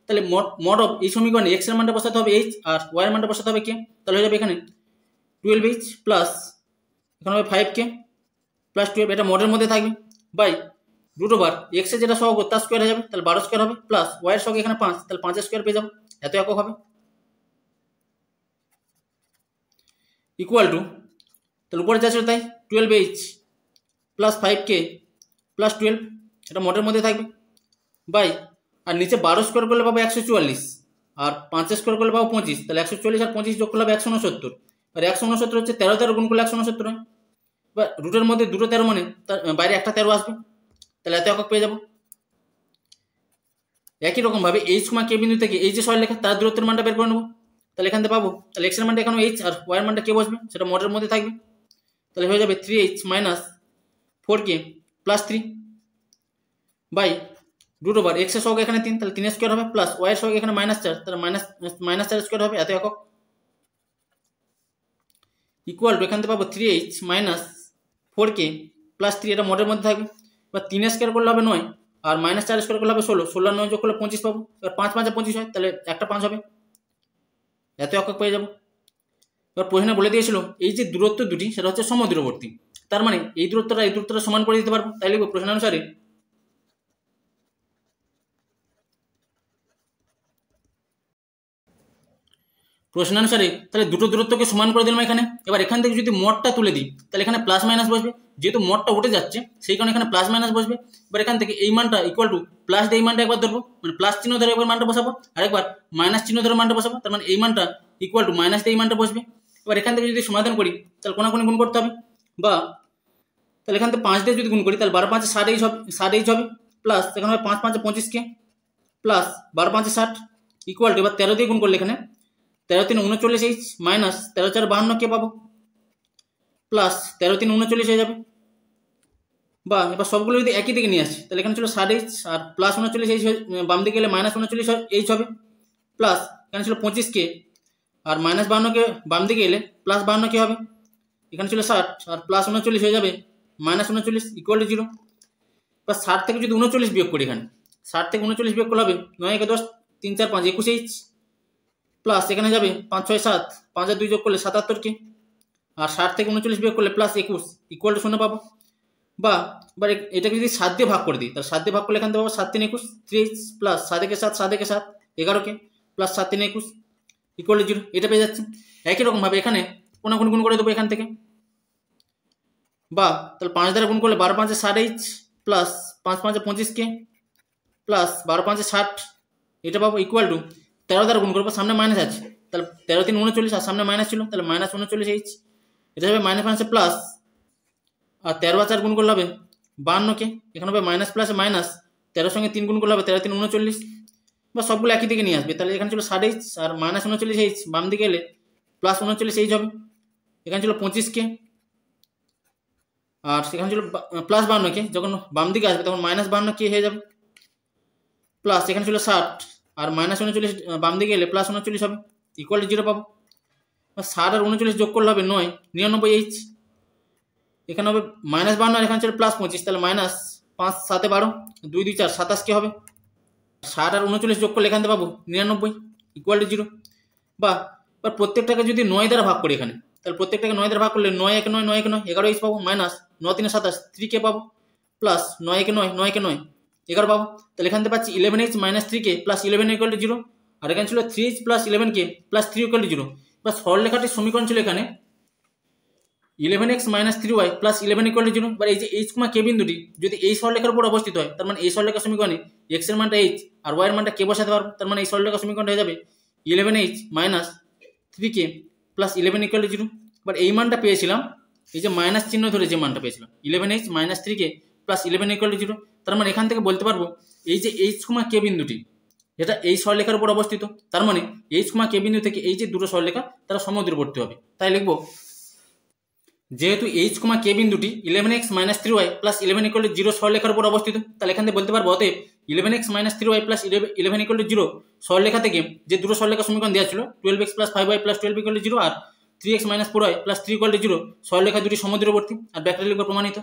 তাহলে মড অফ এই সমীকরণে x এর মানটা বসাতে হবে h আর y এর মানটা বসাতে হবে k। তাহলে হয়ে যাবে এখানে 12h প্লাস এখানে হবে 5k প্লাস 12, এটা মডের মধ্যে থাকবে, বাই √x এর যেটা সহগ তার স্কোয়ার হয়ে যাবে, তাহলে 12 স্কোয়ার হবে, প্লাস y এর সহগ এখানে 5, তাহলে 5 স্কোয়ার পেয়ে যাবো, এত একক হবে ইকুয়াল টু, তাহলে উপরে যা ছিল তাই 12h প্লাস 5k প্লাস 12, এটা মডের মধ্যে থাকবে, বাই আর নিচে 12 স্কোয়ার করলে পাবো 144 আর 5 স্কোয়ার করলে পাবো 25, তাহলে 144 আর 25 যোগ করলে হবে 169। আর 169 হচ্ছে 13 13 গুণ করলে 169 হয়। এবার রুটের মধ্যে দুটো 13 মানে তার বাইরে একটা 13 আসবে, তাহলে এত একক পেয়ে যাবো। একই রকম ভাবে h, k বিন্দু থেকে এই যে সরলরেখা তার দূরত্বের মানটা বের করে নেবো। তাহলে এখান থেকে পাবো, তাহলে x এর মানটা এখানে h আর y এর মানটা k বসবে, সেটা মডের মধ্যে থাকবে। তাহলে হয়ে যাবে 3h - 4k plus 3 by √x এর সহগ এখানে 3, তাহলে 3 স্কোয়ার হবে, প্লাস y এর সহগ এখানে -4, তাহলে -4 স্কোয়ার হবে, এত একক ইকুয়াল টু এখান থেকে পাবো 3h - 4k প্লাস 3, এটা মডের মধ্যে থাকবে। এবার 3 স্কোয়ার করলে হবে 9 আর -4 স্কোয়ার করলে হবে 16, 16 আর 9 যোগ করলে 25 পাবো। এবার 5 5 25 হয়, তাহলে একটা 5 হবে, এত একক পেয়ে যাবো। এবার প্রশ্নে বলে দিয়েছিল এই যে দূরত্ব দুটি সেটা হচ্ছে সমদূরবর্তী, তার মানে এই দূরত্বটা সমান করে দিতে পারবো। তাই লিখবো প্রশ্নানুসারে তাহলে দুটো দূরত্বকে সমান করে দিলাম এখানে। এবার এখান থেকে যদি মডটা তুলে দিই তাহলে এখানে প্লাস মাইনাস বসবে, যেহেতু মডটা উঠে যাচ্ছে সেই কারণে এখানে প্লাস মাইনাস বসবে। এবার এখান থেকে এই মানটা ইকুয়াল টু প্লাস দিয়ে এই মানটা একবার ধরবো, মানে প্লাস চিহ্ন ধরে একবার মানটা বসাবো, আর একবার মাইনাস চিহ্ন ধরে মানটা বসাবো, তার মানে এই মানটা ইকুয়াল টু মাইনাস দিয়ে এই মানটা বসবে। এবার এখান থেকে যদি সমাধান করি তাহলে কোনাকুনি গুণ করতে হবে, বা তাহলে এখান থেকে 5 দিয়ে যদি গুণ করি তাহলে 12 5 60h হবে, প্লাস এখানে হবে 5 5 25k প্লাস 12 5 60 ইকুয়াল টু, এবার 13 দিয়ে গুণ করলে এখানে 13 3 39h মাইনাস 13 4 52k পাবো, প্লাস 13 3 39 হয়ে যাবে। বা এবার সবগুলো যদি একই দিকে নিয়ে আসি তাহলে এখানে ছিল 60h আর প্লাস 39h, বাম দিকে গেলে -39h হবে, প্লাস এখানে ছিল 25k আর -52k বাম দিকে এলে প্লাস 52k হবে, এখানে ছিল 60 আর প্লাস 39 হয়ে যাবে -39 ইকুয়াল টু 0। বা 60 থেকে যদি 39 বিয়োগ করি, এখানে 60 থেকে 39 বিয়োগ করলে হবে 9 1 10 3 4 5 21h, প্লাস এখানে যাবে 5 6 7 5 আর 2 যোগ করলে 77k, আর 60 থেকে 39 বিয়োগ করলে প্লাস 21 ইকুয়াল টু 0 পাবো। বা এবার এটাকে যদি 7 দিয়ে ভাগ করে দিই, তাহলে 7 দিয়ে ভাগ করলে এখান থেকে পাবো 7 3 21 3h প্লাস 7 একে 7 7 একে 7 11কে প্লাস 7 3 21 ইকুয়াল টু 0, এটা পেয়ে যাচ্ছি। একই রকমভাবে এখানে কোনাকুনি গুণ করে দেবো এখান থেকে, বা তাহলে 5 দ্বারা গুণ করলে 12 5 60h প্লাস 5 5 25k প্লাস 12 5 60, এটা পাবো ইকুয়াল টু 13 দ্বারা গুণ করবো, সামনে মাইনাস আছে, তাহলে 13 3 39 আর সামনে মাইনাস ছিল, তাহলে মাইনাস 39h, এটা হবে মাইনাস মাইনাসে প্লাস, আর 13 আর 4 গুণ করলে হবে 52কে, এখানে হবে মাইনাস প্লাসে মাইনাস, 13 সঙ্গে 3 গুণ করলে হবে 13 3 39, বা সবগুলো একই দিকে নিয়ে আসবে, তাহলে এখানে ছিল 60h আর মাইনাস 39h, বাম দিকে এলে প্লাস 39h হবে, এখানে ছিল 25k আর সেখানে ছিল প্লাস 52কে, যখন বাম দিকে আসবে তখন মাইনাস 52k হয়ে যাবে, প্লাস এখানে ছিল 60 আর মাইনাস 39 বাম দিকে এলে প্লাস 39 হবে, ইকুয়াল টু 0 পাবো। 60 আর 39 যোগ করলে হবে 9 99h, এখানে হবে মাইনাস 52 আর এখানে ছিল প্লাস 25, তাহলে মাইনাস 5 7 12 2 2 4 27 হবে, 60 আর 39 যোগ করলে এখান থেকে পাবো 99 ইকুয়াল টু 0। বা এবার প্রত্যেকটাকে যদি 9 দ্বারা ভাগ করি এখানে, তাহলে প্রত্যেকটাকে 9 দ্বারা ভাগ করলে 9 1 9 9 1 9 11h পাবো, মাইনাস 9 3 27 3k পাবো, প্লাস 9 1 9 9 9 11 পাবো, তাহলে এখান থেকে পাচ্ছি 11h minus 3k plus 11 equal to 0, আর এখানে ছিল 3h plus 11k plus 3 equal to 0। বা সরলরেখাটির সমীকরণ ছিল এখানে 11x minus 3y plus 11 equal to 0। এবার এই যে h, k বিন্দুটি যদি এই সরলরেখার উপর অবস্থিত হয়, তার মানে এই সরলরেখার সমীকরণে x এর মানটা h আর y এর মানটা k বসাতে পারবো, তার মানে এই সরলরেখার সমীকরণটা হয়ে যাবে 11h minus 3k plus 11 equal to 0। But এই মানটা পেয়েছিলাম, এই যে মাইনাস চিহ্ন ধরে যে মানটা পেয়েছিলাম 11h minus 3k plus 11 equal to 0, তার মানে এখান থেকে বলতে পারবো এই যে h, k বিন্দুটি যেটা এই সরলরেখার উপর অবস্থিত, তার মানে h, k বিন্দু থেকে এই যে দুটো সরলরেখা তারা সমদূরবর্তী হবে। তাই লিখবো যেহেতু h, k বিন্দুটি 11x minus 3y plus 11 equal to 0 সরলরেখার উপর অবস্থিত, তাহলে এখান থেকে বলতে পারবো অতএব 11x minus 3y plus 11 equal to 0 সরলরেখা থেকে যে দুটো সরলরেখা সমীকরণ দেওয়া ছিল 12x plus 5y plus 12 equal to 0 আর 3x minus 4y plus 3 equal to 0 সরলরেখা দুটি সমদূরবর্তী, আর ব্যাখ্যা লিখবো প্রমাণিত।